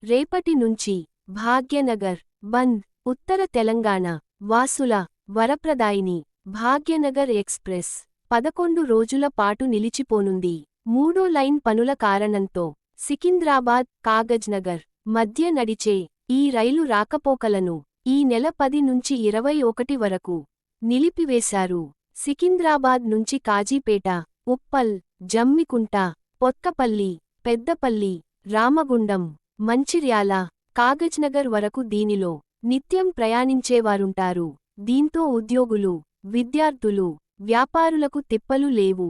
రేపటి నుంచి భాగ్యనగర్ బంద్. ఉత్తర తెలంగాణ వాసుల వరప్రదాయిని భాగ్యనగర్ ఎక్స్ప్రెస్ 11 రోజుల పాటు నిలిచిపోనుంది. మూడో లైన్ పనుల కారణంతో సికింద్రాబాద్, కాగజ్నగర్ మధ్య నడిచే ఈ రైలు రాకపోకలను ఈ నెల 10 నుంచి 21 వరకు నిలిపివేశారు. సికింద్రాబాద్ నుంచి కాజీపేట, ఉప్పల్, జమ్మికుంట, పొత్తపల్లి, పెద్దపల్లి, రామగుండం, మంచిర్యాల, కాగజ్నగర్ వరకు దీనిలో నిత్యం ప్రయాణించేవారుంటారు. దీంతో ఉద్యోగులు, విద్యార్థులు, వ్యాపారులకు తిప్పలు లేవు.